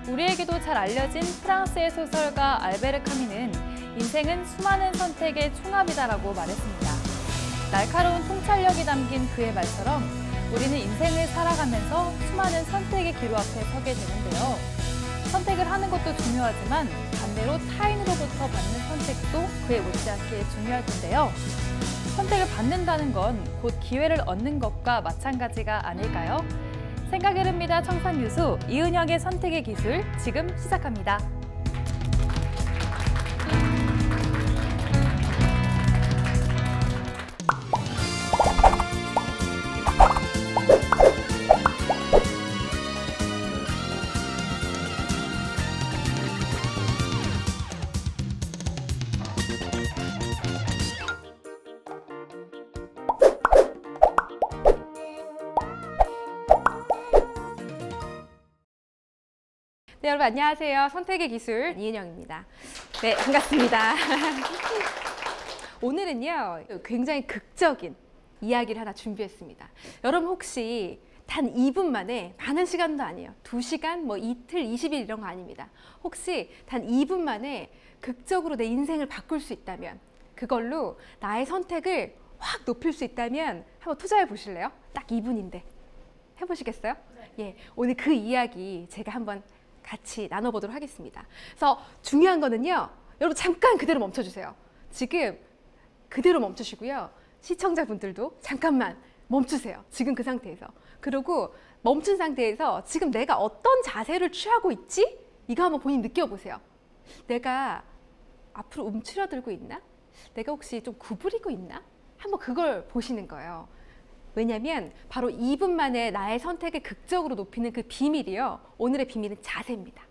우리에게도 잘 알려진 프랑스의 소설가 알베르 카뮈는 인생은 수많은 선택의 총합이다라고 말했습니다. 날카로운 통찰력이 담긴 그의 말처럼 우리는 인생을 살아가면서 수많은 선택의 기로 앞에 서게 되는데요. 선택을 하는 것도 중요하지만 반대로 타인으로부터 받는 선택도 그에 못지않게 중요할 텐데요. 선택을 받는다는 건 곧 기회를 얻는 것과 마찬가지가 아닐까요? 생각을 흡니다. 청산유수 이은영의 선택의 기술 지금 시작합니다. 네, 여러분 안녕하세요. 선택의 기술 이은영입니다. 네, 반갑습니다. 오늘은요, 굉장히 극적인 이야기를 하나 준비했습니다. 여러분 혹시 단 2분 만에, 많은 시간도 아니에요. 2시간, 뭐 이틀, 20일 이런 거 아닙니다. 혹시 단 2분 만에 극적으로 내 인생을 바꿀 수 있다면, 그걸로 나의 선택을 확 높일 수 있다면 한번 투자해 보실래요? 딱 2분인데. 해보시겠어요? 네. 예, 오늘 그 이야기 제가 한번 같이 나눠보도록 하겠습니다. 그래서 중요한 거는요, 여러분 잠깐 그대로 멈춰주세요. 지금 그대로 멈추시고요. 시청자분들도 잠깐만 멈추세요. 지금 그 상태에서. 그리고 멈춘 상태에서 지금 내가 어떤 자세를 취하고 있지? 이거 한번 본인 느껴보세요. 내가 앞으로 움츠러들고 있나? 내가 혹시 좀 구부리고 있나? 한번 그걸 보시는 거예요. 왜냐면 바로 2분 만에 나의 선택을 극적으로 높이는 그 비밀이요. 오늘의 비밀은 자세입니다.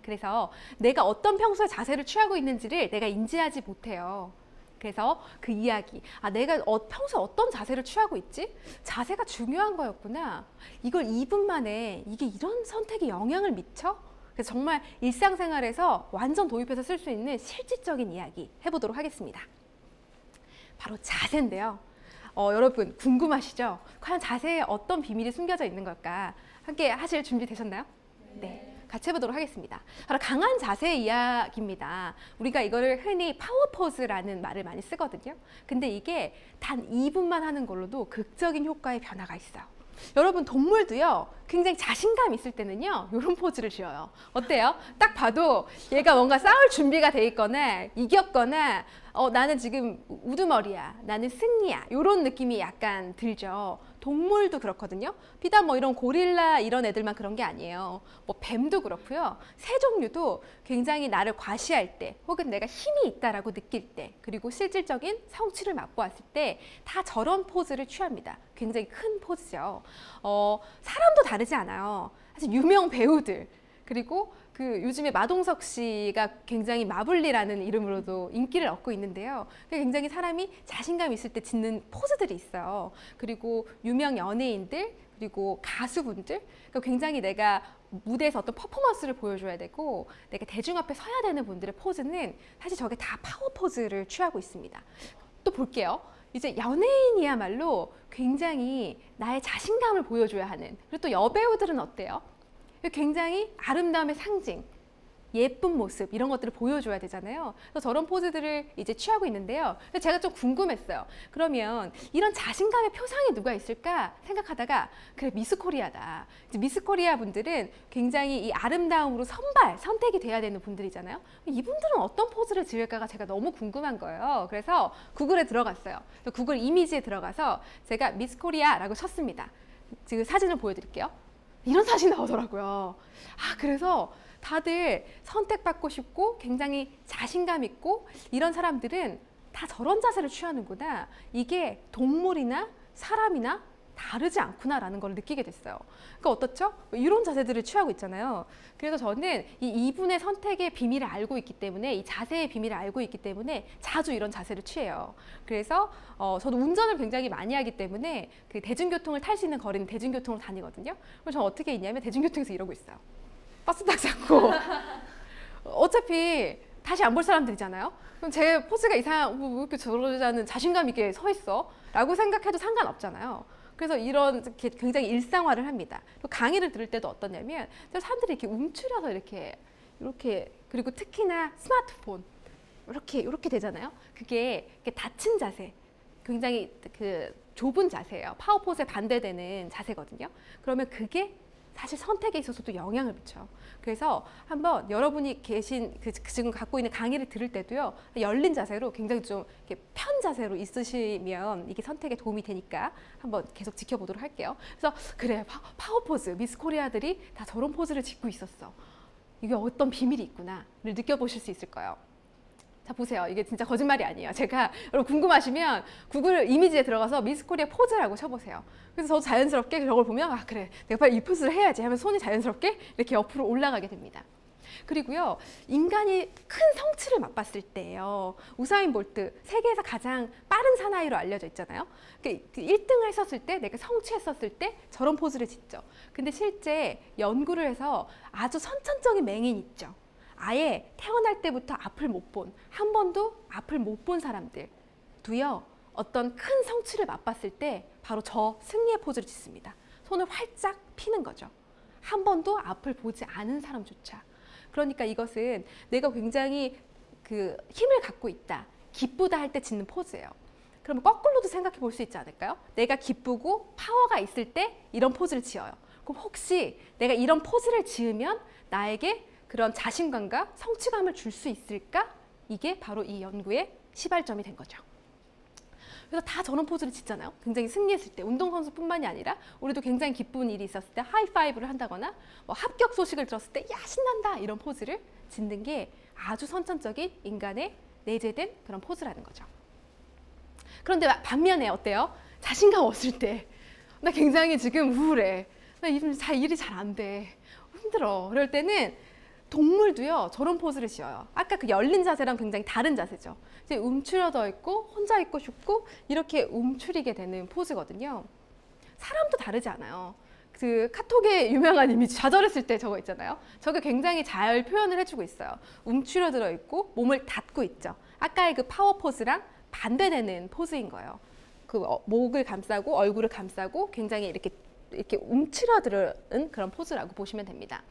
그래서 내가 어떤 평소에 자세를 취하고 있는지를 내가 인지하지 못해요. 그래서 그 이야기, 내가 평소에 어떤 자세를 취하고 있지? 자세가 중요한 거였구나. 이걸 2분 만에 이게 이런 선택에 영향을 미쳐? 그래서 정말 일상생활에서 완전 도입해서 쓸 수 있는 실질적인 이야기 해보도록 하겠습니다. 바로 자세인데요. 여러분 궁금하시죠? 과연 자세에 어떤 비밀이 숨겨져 있는 걸까? 함께 하실 준비 되셨나요? 네. 같이 해보도록 하겠습니다. 바로 강한 자세의 이야기입니다. 우리가 이거를 흔히 파워 포즈라는 말을 많이 쓰거든요. 근데 이게 단 2분만 하는 걸로도 극적인 효과의 변화가 있어요. 여러분 동물도요, 굉장히 자신감 있을 때는요, 이런 포즈를 지어요. 어때요? 딱 봐도 얘가 뭔가 싸울 준비가 돼 있거나 이겼거나 나는 지금 우두머리야, 나는 승리야, 이런 느낌이 약간 들죠. 동물도 그렇거든요. 비단 뭐 이런 고릴라 이런 애들만 그런 게 아니에요. 뭐 뱀도 그렇고요. 새 종류도 굉장히 나를 과시할 때, 혹은 내가 힘이 있다라고 느낄 때, 그리고 실질적인 성취를 맛보았을 때 다 저런 포즈를 취합니다. 굉장히 큰 포즈죠. 사람도 다르지 않아요. 사실 유명 배우들, 그리고 그 요즘에 마동석 씨가 굉장히 마블리라는 이름으로도 인기를 얻고 있는데요. 굉장히 사람이 자신감 있을 때 짓는 포즈들이 있어요. 그리고 유명 연예인들, 그리고 가수분들, 그러니까 굉장히 내가 무대에서 어떤 퍼포먼스를 보여줘야 되고 내가 대중 앞에 서야 되는 분들의 포즈는 사실 저게 다 파워 포즈를 취하고 있습니다. 또 볼게요. 이제 연예인이야말로 굉장히 나의 자신감을 보여줘야 하는, 그리고 또 여배우들은 어때요? 굉장히 아름다움의 상징, 예쁜 모습 이런 것들을 보여줘야 되잖아요. 그래서 저런 포즈들을 이제 취하고 있는데요. 제가 좀 궁금했어요. 그러면 이런 자신감의 표상이 누가 있을까 생각하다가 그래, 미스 코리아다. 미스 코리아 분들은 굉장히 이 아름다움으로 선택이 돼야 되는 분들이잖아요. 이분들은 어떤 포즈를 지을까가 제가 너무 궁금한 거예요. 그래서 구글에 들어갔어요. 구글 이미지에 들어가서 제가 미스 코리아라고 쳤습니다. 지금 사진을 보여드릴게요. 이런 사진이 나오더라고요. 그래서 다들 선택받고 싶고 굉장히 자신감 있고 이런 사람들은 다 저런 자세를 취하는구나. 이게 동물이나 사람이나 다르지 않구나라는 걸 느끼게 됐어요. 그러니까 어떻죠? 이런 자세들을 취하고 있잖아요. 그래서 저는 이 2분의 선택의 비밀을 알고 있기 때문에, 이 자세의 비밀을 알고 있기 때문에 자주 이런 자세를 취해요. 그래서 저도 운전을 굉장히 많이 하기 때문에 그 대중교통을 탈 수 있는 거리는 대중교통을 다니거든요. 그럼 저는 어떻게 있냐면 대중교통에서 이러고 있어요. 버스 딱 잡고 어차피 다시 안 볼 사람들이잖아요. 그럼 제 포즈가 왜 이렇게 저러지 않은 자신감 있게 서 있어? 라고 생각해도 상관없잖아요. 그래서 이런 이렇게 굉장히 일상화를 합니다. 또 강의를 들을 때도 어떠냐면 사람들이 이렇게 움츠려서 이렇게 그리고 특히나 스마트폰 이렇게 되잖아요. 그게 닫힌 자세, 굉장히 그 좁은 자세예요. 파워포즈에 반대되는 자세거든요. 그러면 그게 사실 선택에 있어서도 영향을 미쳐요. 그래서 한번 여러분이 계신 지금 갖고 있는 강의를 들을 때도요, 열린 자세로 굉장히 좀 이렇게 편 자세로 있으시면 이게 선택에 도움이 되니까 한번 계속 지켜보도록 할게요. 그래서 그래, 파워포즈, 미스 코리아들이 다 저런 포즈를 짓고 있었어. 이게 어떤 비밀이 있구나를 느껴보실 수 있을 거예요. 자, 보세요. 이게 진짜 거짓말이 아니에요. 제가 여러분 궁금하시면 구글 이미지에 들어가서 미스 코리아 포즈라고 쳐보세요. 그래서 저 자연스럽게 저걸 보면 아 그래, 내가 빨리 이 포즈를 해야지 하면서 손이 자연스럽게 이렇게 옆으로 올라가게 됩니다. 그리고요, 인간이 큰 성취를 맛봤을 때예요. 우사인 볼트, 세계에서 가장 빠른 사나이로 알려져 있잖아요. 그 1등을 했었을 때, 내가 성취했었을 때 저런 포즈를 짓죠. 근데 실제 연구를 해서 아주 선천적인 맹인이 있죠. 아예 태어날 때부터 앞을 못 본, 한 번도 앞을 못 본 사람들도요, 어떤 큰 성취를 맛봤을 때 바로 저 승리의 포즈를 짓습니다. 손을 활짝 피는 거죠. 한 번도 앞을 보지 않은 사람조차. 그러니까 이것은 내가 굉장히 그 힘을 갖고 있다, 기쁘다 할 때 짓는 포즈예요. 그러면 거꾸로도 생각해 볼 수 있지 않을까요? 내가 기쁘고 파워가 있을 때 이런 포즈를 지어요. 그럼 혹시 내가 이런 포즈를 지으면 나에게 그런 자신감과 성취감을 줄 수 있을까? 이게 바로 이 연구의 시발점이 된 거죠. 그래서 다 저런 포즈를 짓잖아요. 굉장히 승리했을 때, 운동선수뿐만이 아니라 우리도 굉장히 기쁜 일이 있었을 때 하이파이브를 한다거나 뭐 합격 소식을 들었을 때 야 신난다 이런 포즈를 짓는 게 아주 선천적인 인간의 내재된 그런 포즈라는 거죠. 그런데 반면에 어때요? 자신감 없을 때 나 굉장히 지금 우울해, 나 일이 잘 안 돼, 힘들어, 그럴 때는 동물도요 저런 포즈를 지어요. 아까 그 열린 자세랑 굉장히 다른 자세죠. 이제 움츠려져 있고 혼자 있고 싶고 이렇게 움츠리게 되는 포즈거든요. 사람도 다르지 않아요. 그 카톡에 유명한 이미지 좌절했을 때 저거 있잖아요. 저게 굉장히 잘 표현을 해주고 있어요. 움츠려들어 있고 몸을 닫고 있죠. 아까의 그 파워 포즈랑 반대되는 포즈인 거예요. 그 목을 감싸고 얼굴을 감싸고 굉장히 이렇게 움츠려드는 그런 포즈라고 보시면 됩니다.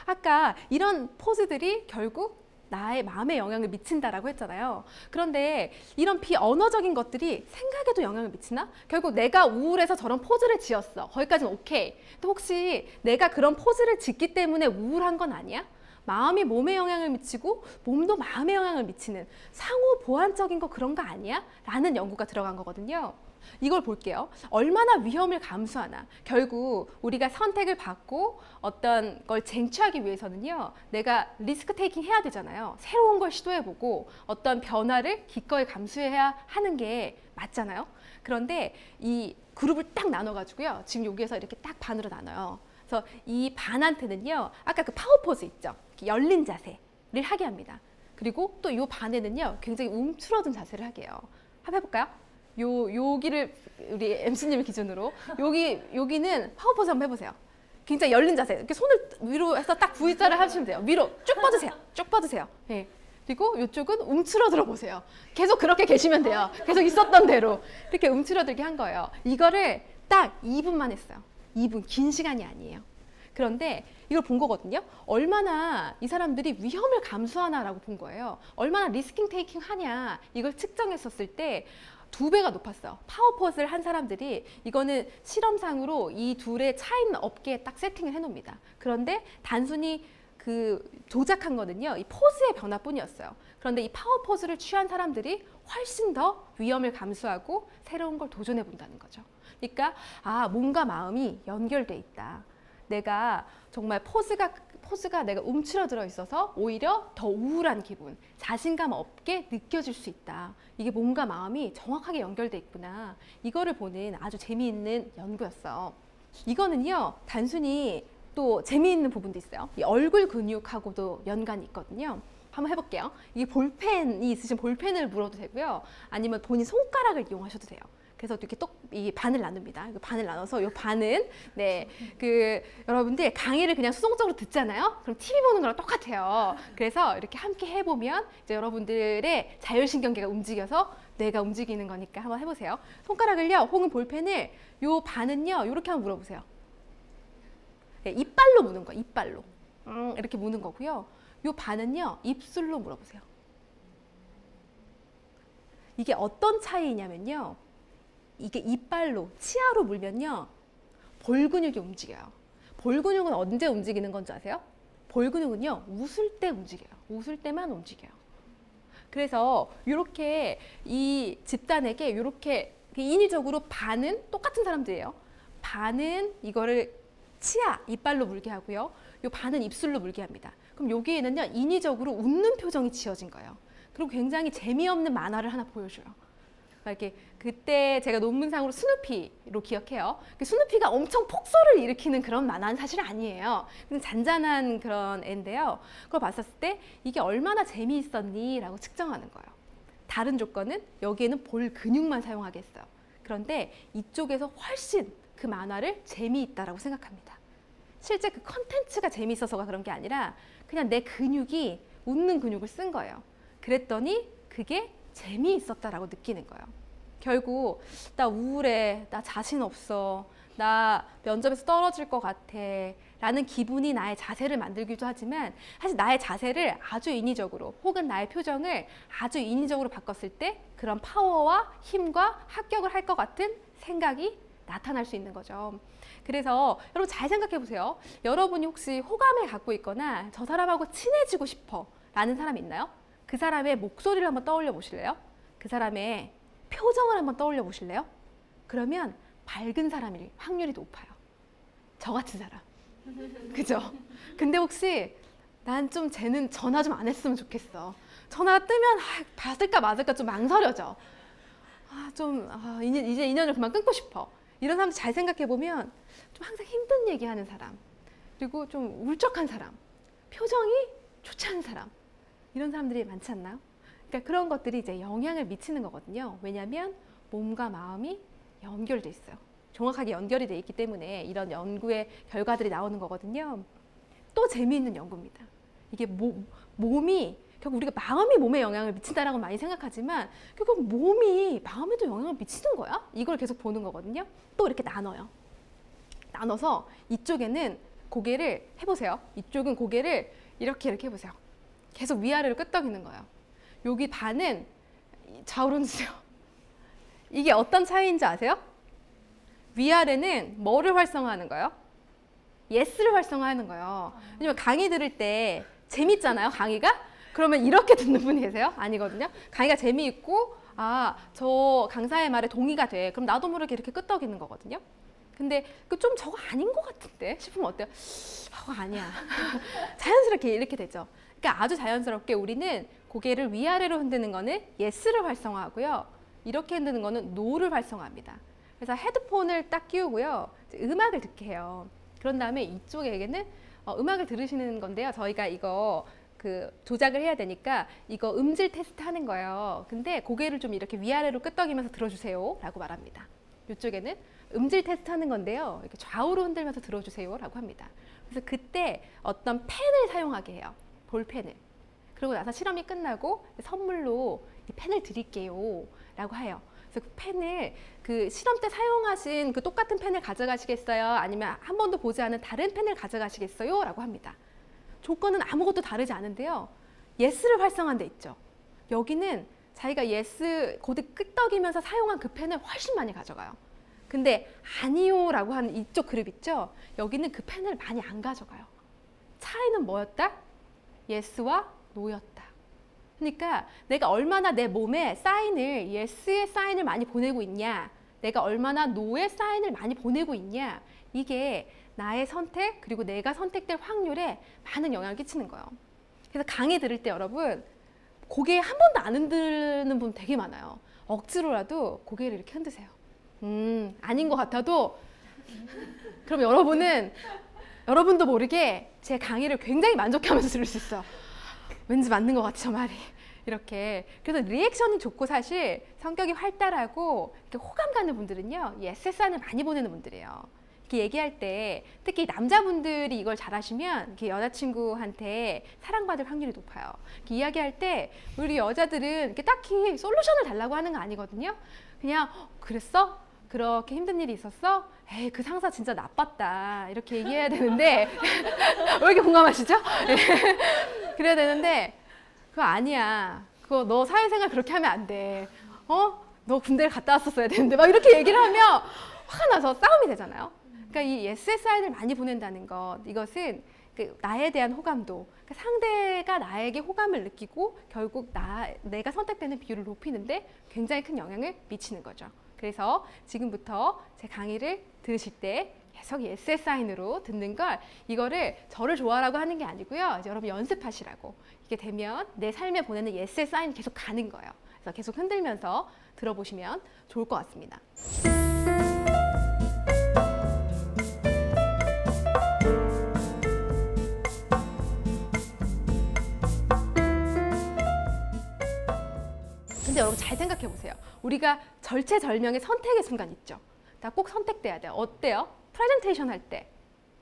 아까 이런 포즈들이 결국 나의 마음에 영향을 미친다라고 했잖아요. 그런데 이런 비언어적인 것들이 생각에도 영향을 미치나? 결국 내가 우울해서 저런 포즈를 지었어. 거기까지는 오케이. 또 혹시 내가 그런 포즈를 짓기 때문에 우울한 건 아니야? 마음이 몸에 영향을 미치고 몸도 마음에 영향을 미치는 상호 보완적인 거 그런 거 아니야? 라는 연구가 들어간 거거든요. 이걸 볼게요. 얼마나 위험을 감수하나. 결국 우리가 선택을 받고 어떤 걸 쟁취하기 위해서는요, 내가 리스크 테이킹 해야 되잖아요. 새로운 걸 시도해보고 어떤 변화를 기꺼이 감수해야 하는 게 맞잖아요. 그런데 이 그룹을 딱 나눠가지고요, 지금 여기에서 이렇게 딱 반으로 나눠요. 그래서 이 반한테는요, 아까 그 파워 포즈 있죠, 열린 자세를 하게 합니다. 그리고 또 이 반에는요, 굉장히 움츠러든 자세를 하게 해요. 한번 해볼까요? 여기를 우리 MC님 기준으로 여기는 파워 포즈 한번 해보세요. 굉장히 열린 자세. 이렇게 손을 위로 해서 딱 V자를 하시면 돼요. 위로 쭉 뻗으세요. 쭉 뻗으세요. 네. 그리고 이쪽은 움츠러들어 보세요. 계속 그렇게 계시면 돼요. 계속 있었던 대로 이렇게 움츠러들게 한 거예요. 이거를 딱 2분만 했어요. 2분, 긴 시간이 아니에요. 그런데 이걸 본 거거든요. 얼마나 이 사람들이 위험을 감수하나라고 본 거예요. 얼마나 리스킹 테이킹 하냐 이걸 측정했었을 때 2배가 높았어요. 파워 포즈를 한 사람들이, 이거는 실험상으로 이 둘의 차이는 없게 딱 세팅을 해놓습니다. 그런데 단순히 그 조작한 거는요, 이 포즈의 변화뿐이었어요. 그런데 이 파워 포즈를 취한 사람들이 훨씬 더 위험을 감수하고 새로운 걸 도전해 본다는 거죠. 그러니까 몸과 마음이 연결돼 있다. 내가 정말 포즈가 내가 움츠러들어 있어서 오히려 더 우울한 기분, 자신감 없게 느껴질 수 있다. 이게 몸과 마음이 정확하게 연결돼 있구나. 이거를 보는 아주 재미있는 연구였어요. 이거는요, 단순히 또 재미있는 부분도 있어요. 이 얼굴 근육하고도 연관이 있거든요. 한번 해볼게요. 이 볼펜이 있으신 볼펜을 물어도 되고요. 아니면 본인 손가락을 이용하셔도 돼요. 그래서 이렇게 이 반을 나눕니다. 반을 나눠서 이 반은 여러분들 강의를 그냥 수동적으로 듣잖아요. 그럼 TV 보는 거랑 똑같아요. 그래서 이렇게 함께 해보면 이제 여러분들의 자율신경계가 움직여서 뇌가 움직이는 거니까 한번 해보세요. 손가락을요, 혹은 볼펜을 요 반은요, 이렇게 한번 물어보세요. 네, 이빨로 무는 거예요. 이빨로. 이렇게 무는 거고요. 요 반은요, 입술로 물어보세요. 이게 어떤 차이냐면요. 이게 이빨로, 치아로 물면요. 볼 근육이 움직여요. 볼 근육은 언제 움직이는 건지 아세요? 볼 근육은요, 웃을 때 움직여요. 웃을 때만 움직여요. 그래서 이렇게 이 집단에게 이렇게 인위적으로 반은 똑같은 사람들이에요. 반은 이거를 치아, 이빨로 물게 하고요. 요 반은 입술로 물게 합니다. 그럼 여기에는요, 인위적으로 웃는 표정이 지어진 거예요. 그리고 굉장히 재미없는 만화를 하나 보여줘요. 이렇게 그때 제가 논문상으로 스누피로 기억해요. 스누피가 엄청 폭소를 일으키는 그런 만화는 사실 아니에요. 그냥 잔잔한 그런 애인데요. 그걸 봤었을 때 이게 얼마나 재미있었니? 라고 측정하는 거예요. 다른 조건은 여기에는 볼 근육만 사용하게 했어요. 그런데 이쪽에서 훨씬 그 만화를 재미있다라고 생각합니다. 실제 그 컨텐츠가 재미있어서가 그런 게 아니라 그냥 내 근육이 웃는 근육을 쓴 거예요. 그랬더니 그게 재미있었다라고 느끼는 거예요. 결국 나 우울해, 나 자신 없어, 나 면접에서 떨어질 것 같아 라는 기분이 나의 자세를 만들기도 하지만 사실 나의 자세를 아주 인위적으로 혹은 나의 표정을 아주 인위적으로 바꿨을 때 그런 파워와 힘과 합격을 할 것 같은 생각이 나타날 수 있는 거죠. 그래서 여러분 잘 생각해 보세요. 여러분이 혹시 호감을 갖고 있거나 저 사람하고 친해지고 싶어 라는 사람이 있나요? 그 사람의 목소리를 한번 떠올려 보실래요? 그 사람의 표정을 한번 떠올려 보실래요? 그러면 밝은 사람일 확률이 높아요. 저 같은 사람. 그죠? 근데 혹시 난 좀 쟤는 전화 좀 안 했으면 좋겠어. 전화 뜨면 받을까 말까 좀 망설여져. 이제 인연을 그만 끊고 싶어. 이런 사람 잘 생각해 보면 좀 항상 힘든 얘기하는 사람, 그리고 좀 울적한 사람, 표정이 좋지 않은 사람, 이런 사람들이 많지 않나요? 그러니까 그런 것들이 이제 영향을 미치는 거거든요. 왜냐하면 몸과 마음이 연결돼 있어요. 정확하게 연결이 돼 있기 때문에 이런 연구의 결과들이 나오는 거거든요. 또 재미있는 연구입니다. 이게 몸이 결국 우리가 마음이 몸에 영향을 미친다라고 많이 생각하지만 결국 몸이 마음에도 영향을 미치는 거야? 이걸 계속 보는 거거든요. 또 이렇게 나눠요. 나눠서 이쪽에는 고개를 해보세요. 이쪽은 고개를 이렇게 해보세요. 계속 위아래로 끄덕이는 거예요. 여기 반은 좌우로 주세요. 이게 어떤 차이인지 아세요? 위아래는 뭐를 활성화하는 거예요? 예스를 활성화하는 거예요. 왜냐면 강의 들을 때 재밌잖아요, 강의가? 그러면 이렇게 듣는 분이 계세요? 아니거든요. 강의가 재미있고 저 강사의 말에 동의가 돼. 그럼 나도 모르게 이렇게 끄덕이는 거거든요. 근데 좀 저거 아닌 것 같은데 싶으면 어때요? 아니야. 자연스럽게 이렇게 되죠. 그러니까 아주 자연스럽게 우리는 고개를 위아래로 흔드는 거는 예스를 활성화하고요. 이렇게 흔드는 거는 노를 활성화합니다. 그래서 헤드폰을 딱 끼우고요. 음악을 듣게 해요. 그런 다음에 이쪽에게는 음악을 들으시는 건데요. 저희가 이거 조작을 해야 되니까 이거 음질 테스트 하는 거예요. 근데 고개를 좀 이렇게 위아래로 끄덕이면서 들어주세요 라고 말합니다. 이쪽에는 음질 테스트 하는 건데요. 이렇게 좌우로 흔들면서 들어주세요 라고 합니다. 그래서 그때 어떤 펜을 사용하게 해요. 볼펜을. 그러고 나서 실험이 끝나고 선물로 이 펜을 드릴게요 라고 해요. 그래서 그 펜을 실험 때 사용하신 그 똑같은 펜을 가져가시겠어요? 아니면 한 번도 보지 않은 다른 펜을 가져가시겠어요? 라고 합니다. 조건은 아무것도 다르지 않은데요. 예스를 활성화한 데 있죠. 여기는 자기가 예스 고대 끄덕이면서 사용한 그 펜을 훨씬 많이 가져가요. 근데 아니요 라고 하는 이쪽 그룹 있죠. 여기는 그 펜을 많이 안 가져가요. 차이는 뭐였다? 예스와 노였다. 그러니까 내가 얼마나 내 몸에 사인을 예스의 사인을 많이 보내고 있냐, 내가 얼마나 노의 사인을 많이 보내고 있냐, 이게 나의 선택 그리고 내가 선택될 확률에 많은 영향을 끼치는 거예요. 그래서 강의 들을 때 여러분 고개 한 번도 안 흔드는 분 되게 많아요. 억지로라도 고개를 이렇게 흔드세요. 아닌 것 같아도 그럼 여러분도 모르게 제 강의를 굉장히 만족해하면서 들을 수 있어요. 왠지 맞는 것 같죠, 말이. 이렇게. 그래서 리액션이 좋고 사실 성격이 활달하고 이렇게 호감 가는 분들은요, 예스 사인을 많이 보내는 분들이에요. 이렇게 얘기할 때 특히 남자분들이 이걸 잘하시면 이렇게 여자친구한테 사랑받을 확률이 높아요. 이렇게 이야기할 때 우리 여자들은 이렇게 딱히 솔루션을 달라고 하는 거 아니거든요. 그냥 그랬어? 그렇게 힘든 일이 있었어? 에이, 그 상사 진짜 나빴다. 이렇게 얘기해야 되는데 왜 이렇게 공감하시죠? 그래야 되는데 그거 아니야. 그거 너 사회생활 그렇게 하면 안 돼. 너 군대를 갔다 왔었어야 되는데 막 이렇게 얘기를 하면 화가 나서 싸움이 되잖아요. 그러니까 이 SSI를 많이 보낸다는 것, 이것은 나에 대한 호감도, 그러니까 상대가 나에게 호감을 느끼고 결국 내가 선택되는 비율을 높이는데 굉장히 큰 영향을 미치는 거죠. 그래서 지금부터 제 강의를 들으실 때 계속 SSI로 듣는 걸, 이거를 저를 좋아하라고 하는 게 아니고요. 이제 여러분 연습하시라고. 이게 되면 내 삶에 보내는 SSI는 계속 가는 거예요. 그래서 계속 흔들면서 들어보시면 좋을 것 같습니다. 근데 여러분 잘 생각해 보세요. 우리가 절체절명의 선택의 순간 있죠. 다 꼭 선택돼야 돼요. 어때요? 프레젠테이션 할 때,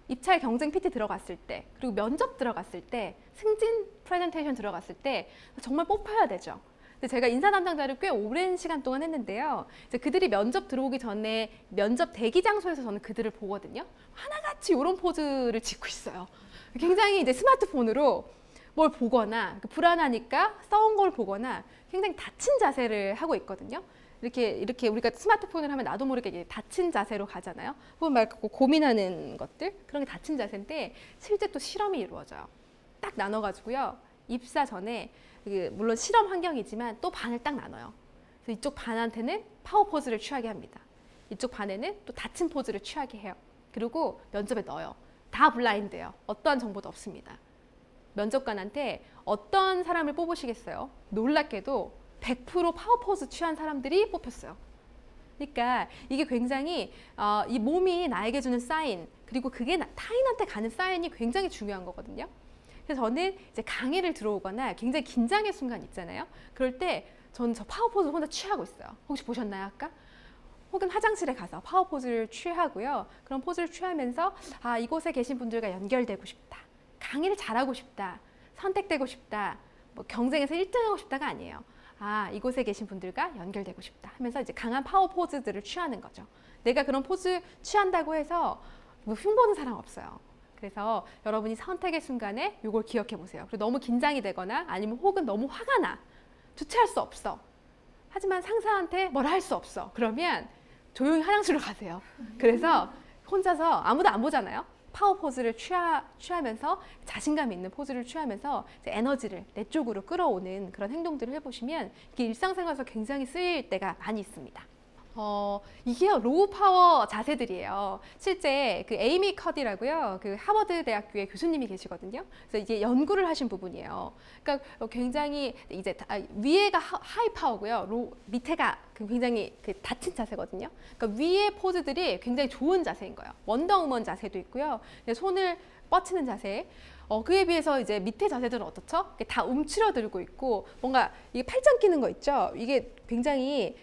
입찰 경쟁 PT 들어갔을 때, 그리고 면접 들어갔을 때, 승진 프레젠테이션 들어갔을 때 정말 뽑혀야 되죠. 근데 제가 인사 담당자를 꽤 오랜 시간 동안 했는데요. 이제 그들이 면접 들어오기 전에 면접 대기 장소에서 저는 그들을 보거든요. 하나같이 이런 포즈를 짓고 있어요. 굉장히 이제 스마트폰으로 뭘 보거나 불안하니까 써온 걸 보거나 굉장히 닫힌 자세를 하고 있거든요. 이렇게 우리가 스마트폰을 하면 나도 모르게 닫힌 자세로 가잖아요. 혹은 막 고민하는 것들, 그런 게 닫힌 자세인데 실제 또 실험이 이루어져요. 딱 나눠가지고요. 입사 전에 물론 실험 환경이지만 또 반을 딱 나눠요. 그래서 이쪽 반한테는 파워 포즈를 취하게 합니다. 이쪽 반에는 또 닫힌 포즈를 취하게 해요. 그리고 면접에 넣어요. 다 블라인드예요. 어떠한 정보도 없습니다. 면접관한테 어떤 사람을 뽑으시겠어요? 놀랍게도 100% 파워 포즈 취한 사람들이 뽑혔어요. 그러니까 이게 굉장히 이 몸이 나에게 주는 사인, 그리고 그게 타인한테 가는 사인이 굉장히 중요한 거거든요. 그래서 저는 이제 강의를 들어오거나 굉장히 긴장의 순간 있잖아요. 그럴 때 저는 저 파워 포즈 혼자 취하고 있어요. 혹시 보셨나요, 아까? 혹은 화장실에 가서 파워 포즈를 취하고요. 그런 포즈를 취하면서 이곳에 계신 분들과 연결되고 싶다. 강의를 잘하고 싶다. 선택되고 싶다. 뭐 경쟁에서 1등하고 싶다가 아니에요. 이곳에 계신 분들과 연결되고 싶다 하면서 이제 강한 파워 포즈들을 취하는 거죠. 내가 그런 포즈 취한다고 해서 뭐 흉보는 사람 없어요. 그래서 여러분이 선택의 순간에 이걸 기억해 보세요. 그리고 너무 긴장이 되거나 아니면 혹은 너무 화가 나. 주체할 수 없어. 하지만 상사한테 뭐라 할 수 없어. 그러면 조용히 화장실로 가세요. 그래서 혼자서 아무도 안 보잖아요. 파워 포즈를 취하면서 자신감 있는 포즈를 취하면서 이제 에너지를 내 쪽으로 끌어오는 그런 행동들을 해보시면 이게 일상생활에서 굉장히 쓰일 때가 많이 있습니다. 이게요, 로우 파워 자세들이에요. 실제 그 에이미 컷이라고요, 그 하버드 대학교의 교수님이 계시거든요. 그래서 이제 연구를 하신 부분이에요. 그러니까 굉장히 이제 위에가 하이 파워고요, 밑에가 굉장히 닫힌 자세거든요. 그러니까 위의 포즈들이 굉장히 좋은 자세인 거예요. 원더우먼 자세도 있고요, 손을 뻗치는 자세. 그에 비해서 이제 밑에 자세들은 어떻죠? 다 움츠러들고 있고 뭔가 이게 팔짱 끼는 거 있죠? 이게 굉장히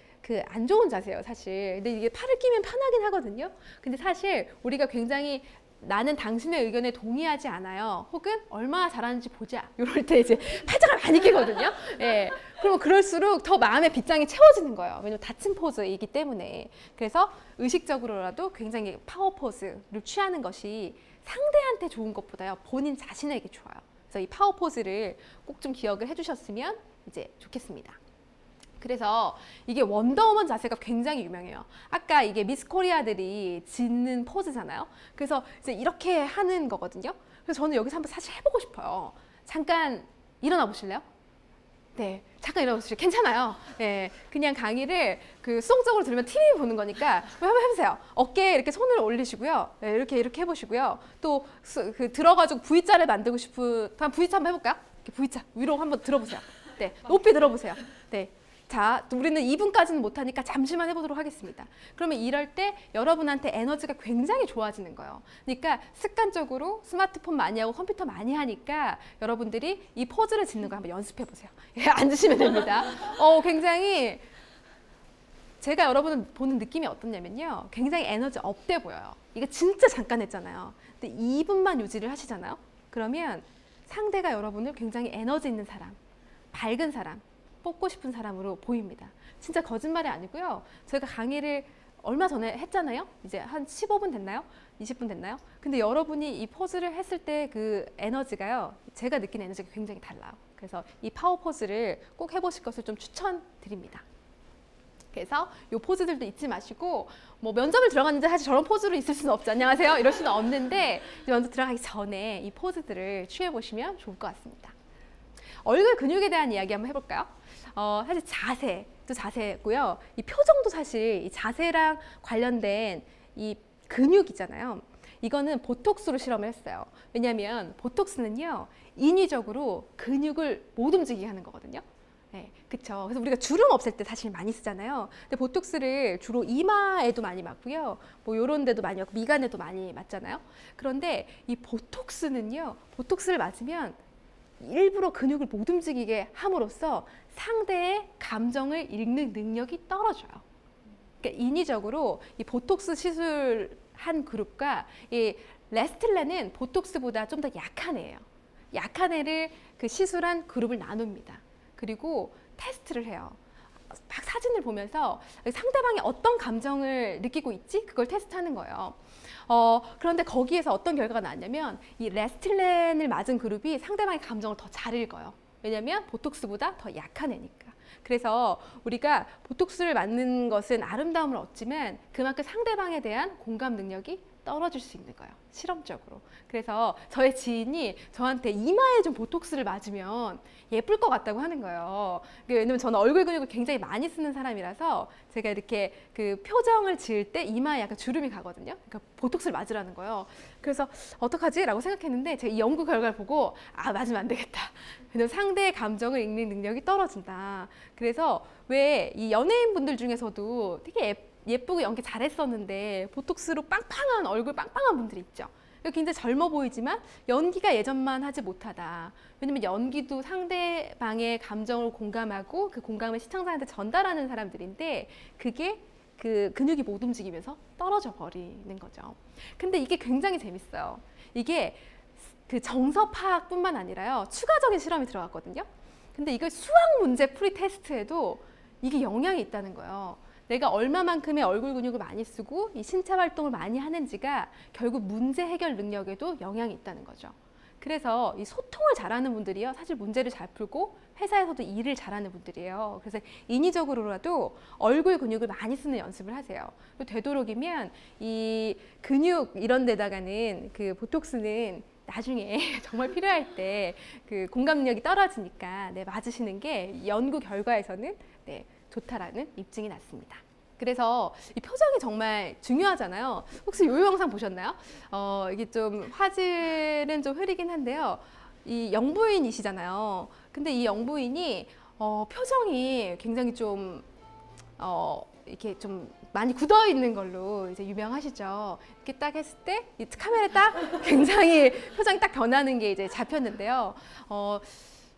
안 좋은 자세예요, 사실. 근데 이게 팔을 끼면 편하긴 하거든요. 근데 사실 우리가 굉장히 나는 당신의 의견에 동의하지 않아요. 혹은 얼마나 잘하는지 보자. 이럴 때 이제 팔짱을 많이 끼거든요. 예. 그러면 그럴수록 더 마음의 빗장이 채워지는 거예요. 왜냐면 닫힌 포즈이기 때문에. 그래서 의식적으로라도 굉장히 파워 포즈를 취하는 것이 상대한테 좋은 것보다요, 본인 자신에게 좋아요. 그래서 이 파워 포즈를 꼭 좀 기억을 해주셨으면 이제 좋겠습니다. 그래서 이게 원더우먼 자세가 굉장히 유명해요. 아까 이게 미스 코리아들이 짓는 포즈잖아요. 그래서 이제 이렇게 하는 거거든요. 그래서 저는 여기서 한번 사실 해보고 싶어요. 잠깐 일어나 보실래요? 네, 잠깐 일어나 보시죠. 괜찮아요. 네, 그냥 강의를 수동적으로 들으면 TV 보는 거니까 한번 해보세요. 어깨에 이렇게 손을 올리시고요. 네, 이렇게 해보시고요. 또 들어가지고 V자를 만들고 한번 V자 한번 해볼까요? 이렇게 V자 위로 한번 들어보세요. 네, 높이 들어보세요. 네. 자, 우리는 2분까지는 못하니까 잠시만 해보도록 하겠습니다. 그러면 이럴 때 여러분한테 에너지가 굉장히 좋아지는 거예요. 그러니까 습관적으로 스마트폰 많이 하고 컴퓨터 많이 하니까 여러분들이 이 포즈를 짓는 거 한번 연습해 보세요. 예, 앉으시면 됩니다. 굉장히 제가 여러분을 보는 느낌이 어떻냐면요. 굉장히 에너지 업돼 보여요. 이거 진짜 잠깐 했잖아요. 근데 2분만 유지를 하시잖아요. 그러면 상대가 여러분을 굉장히 에너지 있는 사람, 밝은 사람, 뽑고 싶은 사람으로 보입니다. 진짜 거짓말이 아니고요. 저희가 강의를 얼마 전에 했잖아요. 이제 한 15분 됐나요? 20분 됐나요? 근데 여러분이 이 포즈를 했을 때 그 에너지가요. 제가 느끼는 에너지가 굉장히 달라요. 그래서 이 파워 포즈를 꼭 해보실 것을 좀 추천드립니다. 그래서 이 포즈들도 잊지 마시고 뭐 면접을 들어갔는데 사실 저런 포즈로 있을 수는 없죠. 안녕하세요 이럴 수는 없는데 먼저 들어가기 전에 이 포즈들을 취해 보시면 좋을 것 같습니다. 얼굴 근육에 대한 이야기 한번 해볼까요? 사실 자세도 자세고요. 이 표정도 사실 이 자세랑 관련된 이 근육이잖아요. 이거는 보톡스로 실험을 했어요. 왜냐하면 보톡스는요 인위적으로 근육을 못 움직이게 하는 거거든요. 네, 그쵸. 그래서 우리가 주름 없앨 때 사실 많이 쓰잖아요. 근데 보톡스를 주로 이마에도 많이 맞고요. 뭐 요런 데도 많이 맞고 미간에도 많이 맞잖아요. 그런데 이 보톡스는요. 보톡스를 맞으면 일부러 근육을 못 움직이게 함으로써 상대의 감정을 읽는 능력이 떨어져요. 그러니까 인위적으로 이 보톡스 시술한 그룹과 이 레스틀레는 보톡스보다 좀 더 약한 애예요. 약한 애를 그 시술한 그룹을 나눕니다. 그리고 테스트를 해요. 막 사진을 보면서 상대방이 어떤 감정을 느끼고 있지? 그걸 테스트하는 거예요. 그런데 거기에서 어떤 결과가 나왔냐면 이 레스틸렌을 맞은 그룹이 상대방의 감정을 더 잘 읽어요. 왜냐하면 보톡스보다 더 약한 애니까. 그래서 우리가 보톡스를 맞는 것은 아름다움을 얻지만 그만큼 상대방에 대한 공감 능력이 떨어질 수 있는 거예요. 실험적으로. 그래서 저의 지인이 저한테 이마에 좀 보톡스를 맞으면 예쁠 것 같다고 하는 거예요. 왜냐면 저는 얼굴 근육을 굉장히 많이 쓰는 사람이라서 제가 이렇게 그 표정을 지을 때 이마에 약간 주름이 가거든요. 그러니까 보톡스를 맞으라는 거예요. 그래서 어떡하지? 라고 생각했는데 제가 이 연구 결과를 보고 맞으면 안 되겠다. 왜냐면 상대의 감정을 읽는 능력이 떨어진다. 그래서 왜 이 연예인분들 중에서도 되게 예쁘고 연기 잘했었는데 보톡스로 빵빵한 얼굴 빵빵한 분들이 있죠. 굉장히 젊어 보이지만 연기가 예전만 하지 못하다. 왜냐면 연기도 상대방의 감정을 공감하고 그 공감을 시청자한테 전달하는 사람들인데 그게 그 근육이 못 움직이면서 떨어져 버리는 거죠. 근데 이게 굉장히 재밌어요. 이게 그 정서 파악뿐만 아니라요. 추가적인 실험이 들어갔거든요. 근데 이걸 수학 문제 풀이 테스트에도 이게 영향이 있다는 거예요. 내가 얼마만큼의 얼굴 근육을 많이 쓰고 이 신체 활동을 많이 하는지가 결국 문제 해결 능력에도 영향이 있다는 거죠. 그래서 이 소통을 잘하는 분들이요. 사실 문제를 잘 풀고 회사에서도 일을 잘하는 분들이에요. 그래서 인위적으로라도 얼굴 근육을 많이 쓰는 연습을 하세요. 되도록이면 이 근육 이런 데다가는 그 보톡스는 나중에 정말 필요할 때 그 공감 능력이 떨어지니까 맞으시는 게 연구 결과에서는 좋다라는 입증이 났습니다. 그래서 이 표정이 정말 중요하잖아요. 혹시 이 영상 보셨나요? 이게 좀 화질은 좀 흐리긴 한데요. 이 영부인이시잖아요. 근데 이 영부인이 표정이 굉장히 좀 이렇게 좀 많이 굳어 있는 걸로 이제 유명하시죠. 이렇게 딱 했을 때 이 카메라에 딱 굉장히 표정이 딱 변하는 게 이제 잡혔는데요.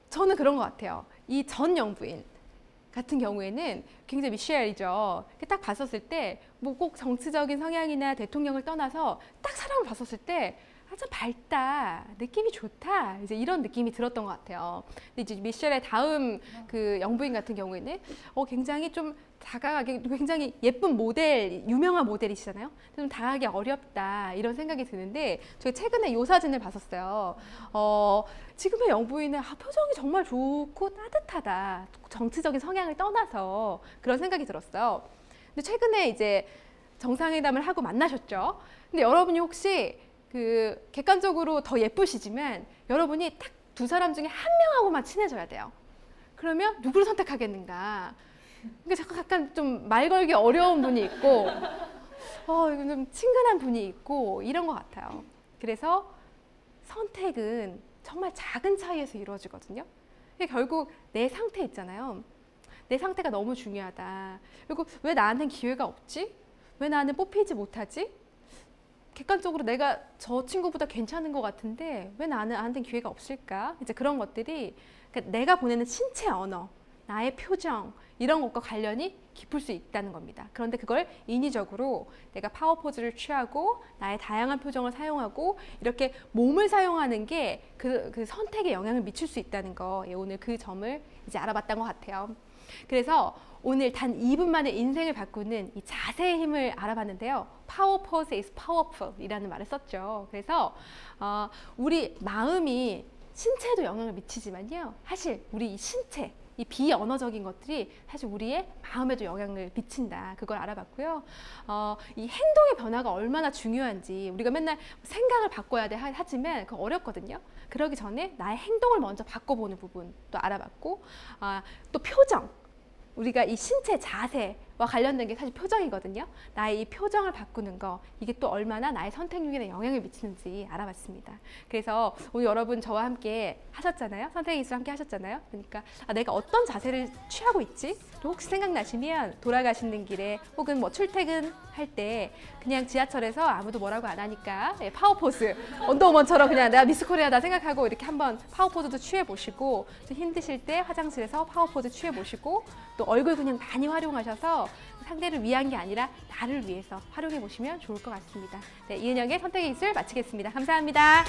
저는 그런 것 같아요. 이 전 영부인 같은 경우에는 굉장히 미셸이죠. 딱 봤었을 때 뭐 꼭 정치적인 성향이나 대통령을 떠나서 딱 사람을 봤었을 때 참 밝다, 느낌이 좋다, 이제 이런 느낌이 들었던 것 같아요. 근데 이제 미셸의 다음 그 영부인 같은 경우에는 굉장히 좀 다가가기 굉장히 예쁜 모델, 유명한 모델이시잖아요. 좀 다가가기 어렵다 이런 생각이 드는데 저희 최근에 이 사진을 봤었어요. 지금의 영부인은 표정이 정말 좋고 따뜻하다. 정치적인 성향을 떠나서 그런 생각이 들었어요. 근데 최근에 이제 정상회담을 하고 만나셨죠. 근데 여러분이 혹시 그 객관적으로 더 예쁘시지만 여러분이 딱 두 사람 중에 한 명하고만 친해져야 돼요. 그러면 누구를 선택하겠는가? 그러니까 약간 좀 말 걸기 어려운 분이 있고 좀 친근한 분이 있고 이런 것 같아요. 그래서 선택은 정말 작은 차이에서 이루어지거든요. 결국 내 상태 있잖아요. 내 상태가 너무 중요하다. 그리고 왜 나한테는 기회가 없지? 왜 나는 뽑히지 못하지? 객관적으로 내가 저 친구보다 괜찮은 것 같은데 왜 나한테는 기회가 없을까? 이제 그런 것들이 그러니까 내가 보내는 신체 언어 나의 표정 이런 것과 관련이 깊을 수 있다는 겁니다. 그런데 그걸 인위적으로 내가 파워 포즈를 취하고 나의 다양한 표정을 사용하고 이렇게 몸을 사용하는 게 그 선택에 영향을 미칠 수 있다는 거, 오늘 그 점을 이제 알아봤던 것 같아요. 그래서 오늘 단 2분 만에 인생을 바꾸는 이 자세의 힘을 알아봤는데요. Power pose is powerful 이라는 말을 썼죠. 그래서 우리 마음이 신체에도 영향을 미치지만요. 사실 우리 이 신체, 이 비언어적인 것들이 사실 우리의 마음에도 영향을 미친다. 그걸 알아봤고요. 이 행동의 변화가 얼마나 중요한지 우리가 맨날 생각을 바꿔야 돼 하지만 그거 어렵거든요. 그러기 전에 나의 행동을 먼저 바꿔보는 부분도 알아봤고, 또 표정. 우리가 이 신체 자세와 관련된 게 사실 표정이거든요. 나의 이 표정을 바꾸는 거, 이게 또 얼마나 나의 선택력에 영향을 미치는지 알아봤습니다. 그래서 오늘 여러분 저와 함께 하셨잖아요. 선택의 기술 함께 하셨잖아요. 그러니까 내가 어떤 자세를 취하고 있지? 또 혹시 생각나시면 돌아가시는 길에 혹은 뭐 출퇴근할 때 그냥 지하철에서 아무도 뭐라고 안 하니까 파워 포즈, 원더우먼처럼 그냥 내가 미스 코리아다 생각하고 이렇게 한번 파워 포즈도 취해 보시고, 또 힘드실 때 화장실에서 파워 포즈 취해 보시고, 또 얼굴 근육 많이 활용하셔서 상대를 위한 게 아니라 나를 위해서 활용해 보시면 좋을 것 같습니다. 네, 이은영의 선택의 기술 마치겠습니다. 감사합니다.